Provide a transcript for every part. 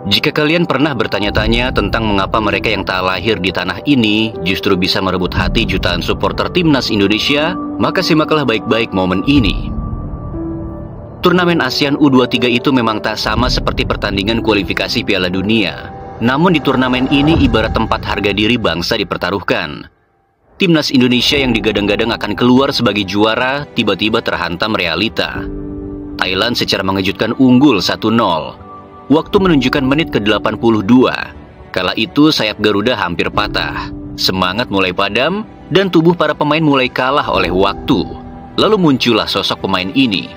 Jika kalian pernah bertanya-tanya tentang mengapa mereka yang tak lahir di tanah ini justru bisa merebut hati jutaan supporter timnas Indonesia, maka simaklah baik-baik momen ini. Turnamen ASEAN U23 itu memang tak sama seperti pertandingan kualifikasi Piala Dunia. Namun di turnamen ini ibarat tempat harga diri bangsa dipertaruhkan. Timnas Indonesia yang digadang-gadang akan keluar sebagai juara tiba-tiba terhantam realita. Thailand secara mengejutkan unggul 1-0. Waktu menunjukkan menit ke-82. Kala itu sayap Garuda hampir patah. Semangat mulai padam dan tubuh para pemain mulai kalah oleh waktu. Lalu muncullah sosok pemain ini.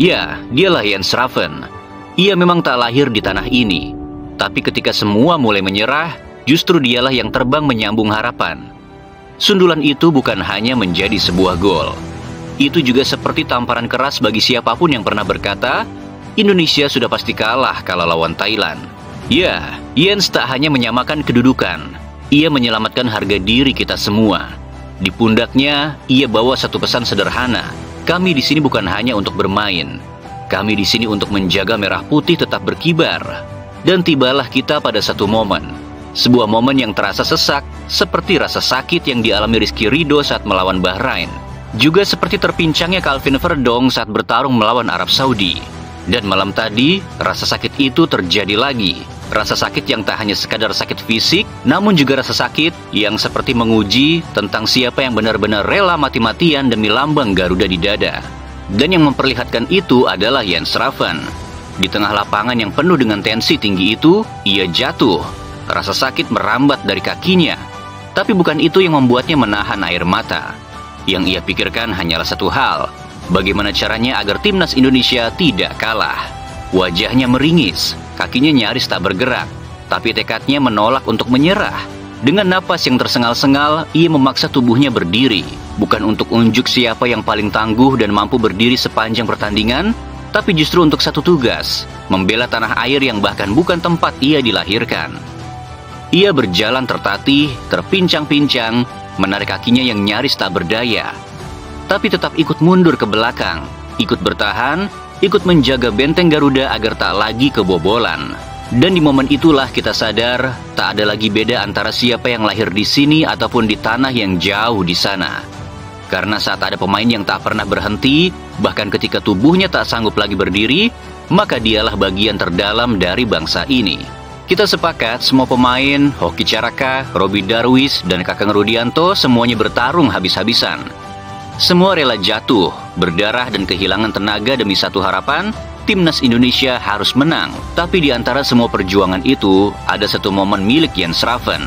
Ya, dialah Jens Schraven. Ia memang tak lahir di tanah ini. Tapi ketika semua mulai menyerah, justru dialah yang terbang menyambung harapan. Sundulan itu bukan hanya menjadi sebuah gol. Itu juga seperti tamparan keras bagi siapapun yang pernah berkata, Indonesia sudah pasti kalah kalau lawan Thailand. Ya, Jens tak hanya menyamakan kedudukan, ia menyelamatkan harga diri kita semua. Di pundaknya, ia bawa satu pesan sederhana. Kami di sini bukan hanya untuk bermain. Kami di sini untuk menjaga merah putih tetap berkibar. Dan tibalah kita pada satu momen. Sebuah momen yang terasa sesak, seperti rasa sakit yang dialami Rizky Ridho saat melawan Bahrain. Juga seperti terpincangnya Calvin Verdong saat bertarung melawan Arab Saudi. Dan malam tadi, rasa sakit itu terjadi lagi. Rasa sakit yang tak hanya sekadar sakit fisik, namun juga rasa sakit yang seperti menguji tentang siapa yang benar-benar rela mati-matian demi lambang Garuda di dada. Dan yang memperlihatkan itu adalah Jens Schraven. Di tengah lapangan yang penuh dengan tensi tinggi itu, ia jatuh. Rasa sakit merambat dari kakinya. Tapi bukan itu yang membuatnya menahan air mata. Yang ia pikirkan hanyalah satu hal. Bagaimana caranya agar timnas Indonesia tidak kalah. Wajahnya meringis, kakinya nyaris tak bergerak, tapi tekadnya menolak untuk menyerah. Dengan napas yang tersengal-sengal, ia memaksa tubuhnya berdiri. Bukan untuk unjuk siapa yang paling tangguh dan mampu berdiri sepanjang pertandingan, tapi justru untuk satu tugas, membela tanah air yang bahkan bukan tempat ia dilahirkan. Ia berjalan tertatih, terpincang-pincang, menarik kakinya yang nyaris tak berdaya. Tapi tetap ikut mundur ke belakang, ikut bertahan, ikut menjaga benteng Garuda agar tak lagi kebobolan. Dan di momen itulah kita sadar, tak ada lagi beda antara siapa yang lahir di sini ataupun di tanah yang jauh di sana. Karena saat ada pemain yang tak pernah berhenti, bahkan ketika tubuhnya tak sanggup lagi berdiri, maka dialah bagian terdalam dari bangsa ini. Kita sepakat semua pemain, Hoki Caraka, Robby Darwish, dan Kakang Rudianto semuanya bertarung habis-habisan. Semua rela jatuh, berdarah dan kehilangan tenaga demi satu harapan, timnas Indonesia harus menang. Tapi di antara semua perjuangan itu, ada satu momen milik Jens Schraven.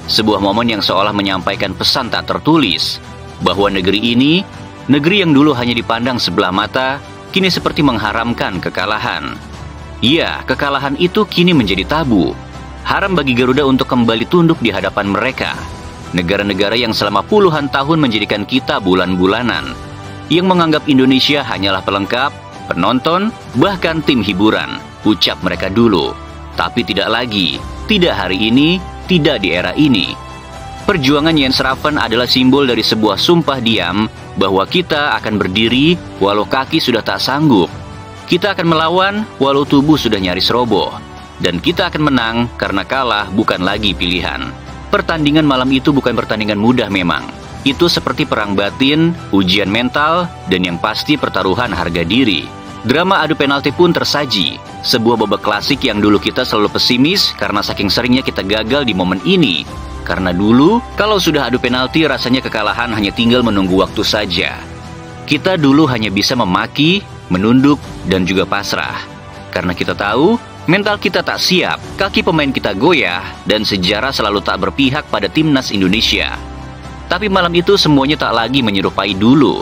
Sebuah momen yang seolah menyampaikan pesan tak tertulis, bahwa negeri ini, negeri yang dulu hanya dipandang sebelah mata, kini seperti mengharamkan kekalahan. Iya, kekalahan itu kini menjadi tabu. Haram bagi Garuda untuk kembali tunduk di hadapan mereka. Negara-negara yang selama puluhan tahun menjadikan kita bulan-bulanan, yang menganggap Indonesia hanyalah pelengkap, penonton, bahkan tim hiburan, ucap mereka dulu. Tapi tidak lagi, tidak hari ini, tidak di era ini. Perjuangan Jens Schraven adalah simbol dari sebuah sumpah diam bahwa kita akan berdiri walau kaki sudah tak sanggup. Kita akan melawan walau tubuh sudah nyaris roboh. Dan kita akan menang karena kalah bukan lagi pilihan. Pertandingan malam itu bukan pertandingan mudah memang. Itu seperti perang batin, ujian mental, dan yang pasti pertaruhan harga diri. Drama adu penalti pun tersaji. Sebuah babak klasik yang dulu kita selalu pesimis karena saking seringnya kita gagal di momen ini. Karena dulu, kalau sudah adu penalti rasanya kekalahan hanya tinggal menunggu waktu saja. Kita dulu hanya bisa memaki, menunduk, dan juga pasrah. Karena kita tahu, mental kita tak siap, kaki pemain kita goyah, dan sejarah selalu tak berpihak pada timnas Indonesia. Tapi malam itu semuanya tak lagi menyerupai dulu.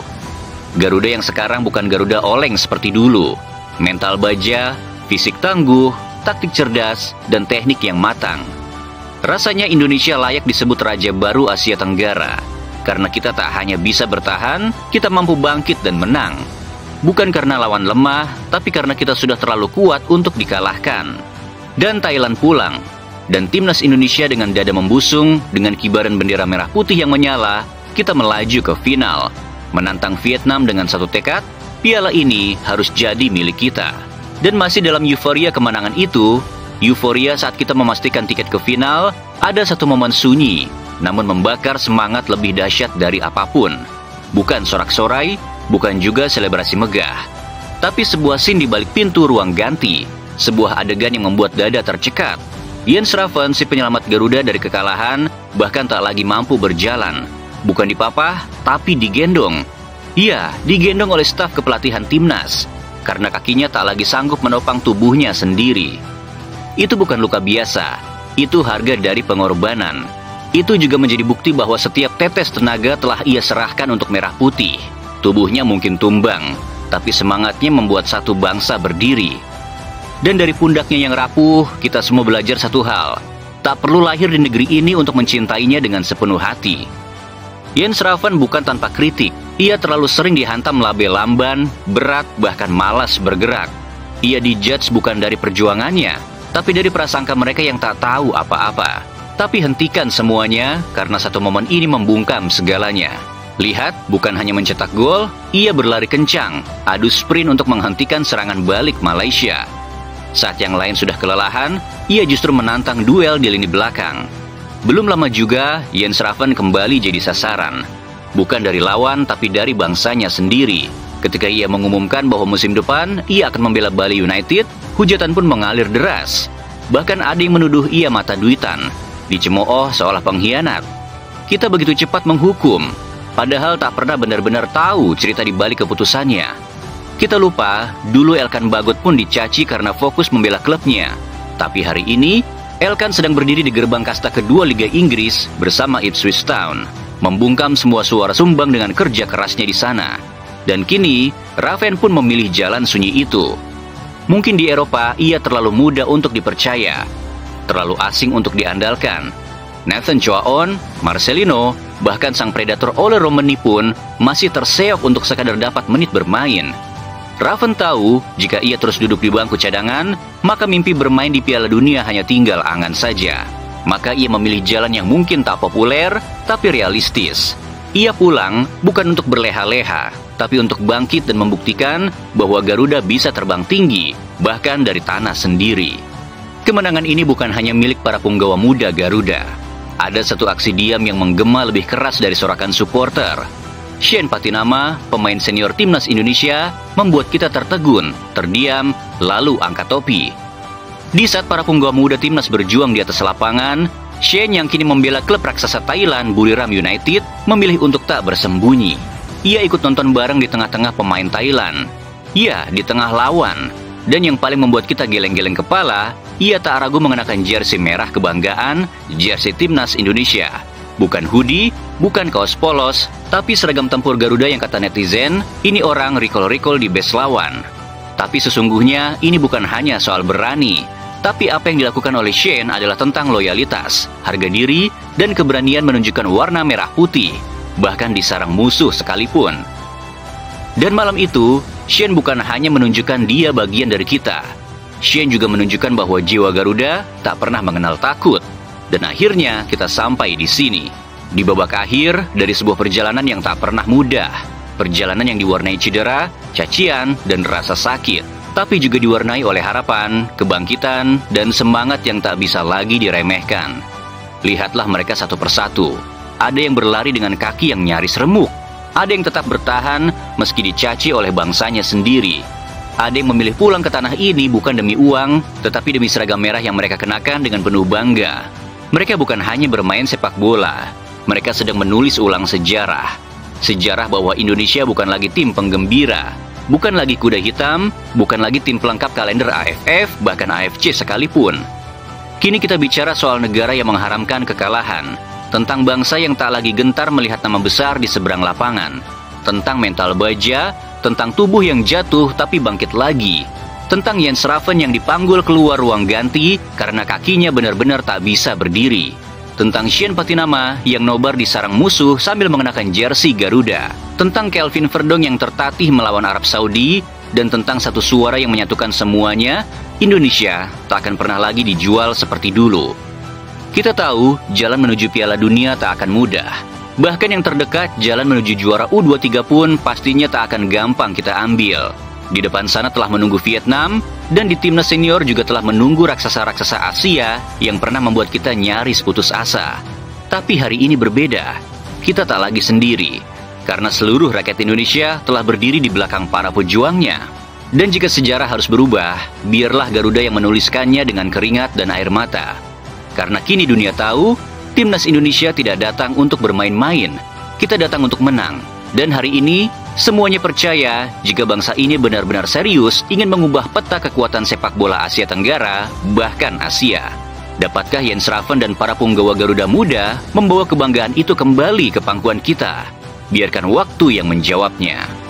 Garuda yang sekarang bukan Garuda oleng seperti dulu. Mental baja, fisik tangguh, taktik cerdas, dan teknik yang matang. Rasanya Indonesia layak disebut Raja Baru Asia Tenggara. Karena kita tak hanya bisa bertahan, kita mampu bangkit dan menang. Bukan karena lawan lemah, tapi karena kita sudah terlalu kuat untuk dikalahkan. Dan Thailand pulang. Dan timnas Indonesia dengan dada membusung, dengan kibaran bendera merah putih yang menyala, kita melaju ke final. Menantang Vietnam dengan satu tekad, piala ini harus jadi milik kita. Dan masih dalam euforia kemenangan itu, euforia saat kita memastikan tiket ke final, ada satu momen sunyi, namun membakar semangat lebih dahsyat dari apapun. Bukan sorak-sorai, bukan juga selebrasi megah, tapi sebuah scene di balik pintu ruang ganti, sebuah adegan yang membuat dada tercekat. Jens Raven, si penyelamat Garuda dari kekalahan, bahkan tak lagi mampu berjalan. Bukan dipapah, tapi digendong. Iya, digendong oleh staf kepelatihan timnas, karena kakinya tak lagi sanggup menopang tubuhnya sendiri. Itu bukan luka biasa, itu harga dari pengorbanan. Itu juga menjadi bukti bahwa setiap tetes tenaga telah ia serahkan untuk merah putih. Tubuhnya mungkin tumbang, tapi semangatnya membuat satu bangsa berdiri. Dan dari pundaknya yang rapuh, kita semua belajar satu hal. Tak perlu lahir di negeri ini untuk mencintainya dengan sepenuh hati. Jens Raven bukan tanpa kritik. Ia terlalu sering dihantam label lamban, berat, bahkan malas bergerak. Ia dijudge bukan dari perjuangannya, tapi dari prasangka mereka yang tak tahu apa-apa. Tapi hentikan semuanya, karena satu momen ini membungkam segalanya. Lihat, bukan hanya mencetak gol, ia berlari kencang, adu sprint untuk menghentikan serangan balik Malaysia. Saat yang lain sudah kelelahan, ia justru menantang duel di lini belakang. Belum lama juga, Jens Raven kembali jadi sasaran. Bukan dari lawan, tapi dari bangsanya sendiri. Ketika ia mengumumkan bahwa musim depan, ia akan membela Bali United, hujatan pun mengalir deras. Bahkan ada yang menuduh ia mata duitan, dicemooh seolah pengkhianat. Kita begitu cepat menghukum, padahal tak pernah benar-benar tahu cerita di balik keputusannya. Kita lupa, dulu Elkan Bagot pun dicaci karena fokus membela klubnya. Tapi hari ini, Elkan sedang berdiri di gerbang kasta kedua Liga Inggris bersama Ipswich Town, membungkam semua suara sumbang dengan kerja kerasnya di sana. Dan kini, Raven pun memilih jalan sunyi itu. Mungkin di Eropa, ia terlalu muda untuk dipercaya, terlalu asing untuk diandalkan. Nathan Choaon, Marcelino, bahkan sang predator Ole Romani pun masih terseok untuk sekadar dapat menit bermain. Raven tahu, jika ia terus duduk di bangku cadangan, maka mimpi bermain di Piala Dunia hanya tinggal angan saja. Maka ia memilih jalan yang mungkin tak populer, tapi realistis. Ia pulang bukan untuk berleha-leha, tapi untuk bangkit dan membuktikan bahwa Garuda bisa terbang tinggi, bahkan dari tanah sendiri. Kemenangan ini bukan hanya milik para punggawa muda Garuda. Ada satu aksi diam yang menggema lebih keras dari sorakan supporter. Shane Patinama, pemain senior timnas Indonesia, membuat kita tertegun, terdiam, lalu angkat topi. Di saat para punggawa muda timnas berjuang di atas lapangan, Shane yang kini membela klub raksasa Thailand Buriram United memilih untuk tak bersembunyi. Ia ikut nonton bareng di tengah-tengah pemain Thailand. Ya, di tengah lawan. Dan yang paling membuat kita geleng-geleng kepala, ia tak ragu mengenakan jersey merah kebanggaan, jersey timnas Indonesia. Bukan hoodie, bukan kaos polos, tapi seragam tempur Garuda yang kata netizen, ini orang recall-recall di base lawan. Tapi sesungguhnya ini bukan hanya soal berani, tapi apa yang dilakukan oleh Shane adalah tentang loyalitas, harga diri, dan keberanian menunjukkan warna merah putih, bahkan di sarang musuh sekalipun. Dan malam itu, Shane bukan hanya menunjukkan dia bagian dari kita. Shane juga menunjukkan bahwa jiwa Garuda tak pernah mengenal takut. Dan akhirnya kita sampai di sini. Di babak akhir dari sebuah perjalanan yang tak pernah mudah. Perjalanan yang diwarnai cedera, cacian, dan rasa sakit. Tapi juga diwarnai oleh harapan, kebangkitan, dan semangat yang tak bisa lagi diremehkan. Lihatlah mereka satu persatu. Ada yang berlari dengan kaki yang nyaris remuk. Ada yang tetap bertahan meski dicaci oleh bangsanya sendiri. Ada yang memilih pulang ke tanah ini bukan demi uang, tetapi demi seragam merah yang mereka kenakan dengan penuh bangga. Mereka bukan hanya bermain sepak bola, mereka sedang menulis ulang sejarah. Sejarah bahwa Indonesia bukan lagi tim penggembira, bukan lagi kuda hitam, bukan lagi tim pelengkap kalender AFF, bahkan AFC sekalipun. Kini kita bicara soal negara yang mengharamkan kekalahan, tentang bangsa yang tak lagi gentar melihat nama besar di seberang lapangan, tentang mental baja, tentang tubuh yang jatuh tapi bangkit lagi, tentang Jens Raven yang dipanggul keluar ruang ganti karena kakinya benar-benar tak bisa berdiri, tentang Shane Patinama yang nobar di sarang musuh sambil mengenakan jersey Garuda, tentang Kelvin Verdong yang tertatih melawan Arab Saudi, dan tentang satu suara yang menyatukan semuanya, Indonesia tak akan pernah lagi dijual seperti dulu. Kita tahu jalan menuju Piala Dunia tak akan mudah. Bahkan yang terdekat, jalan menuju juara U23 pun pastinya tak akan gampang kita ambil. Di depan sana telah menunggu Vietnam, dan di timnas senior juga telah menunggu raksasa-raksasa Asia yang pernah membuat kita nyaris putus asa. Tapi hari ini berbeda. Kita tak lagi sendiri, karena seluruh rakyat Indonesia telah berdiri di belakang para pejuangnya. Dan jika sejarah harus berubah, biarlah Garuda yang menuliskannya dengan keringat dan air mata. Karena kini dunia tahu, timnas Indonesia tidak datang untuk bermain-main. Kita datang untuk menang. Dan hari ini, semuanya percaya jika bangsa ini benar-benar serius ingin mengubah peta kekuatan sepak bola Asia Tenggara, bahkan Asia. Dapatkah Jens Raven dan para punggawa Garuda Muda membawa kebanggaan itu kembali ke pangkuan kita? Biarkan waktu yang menjawabnya.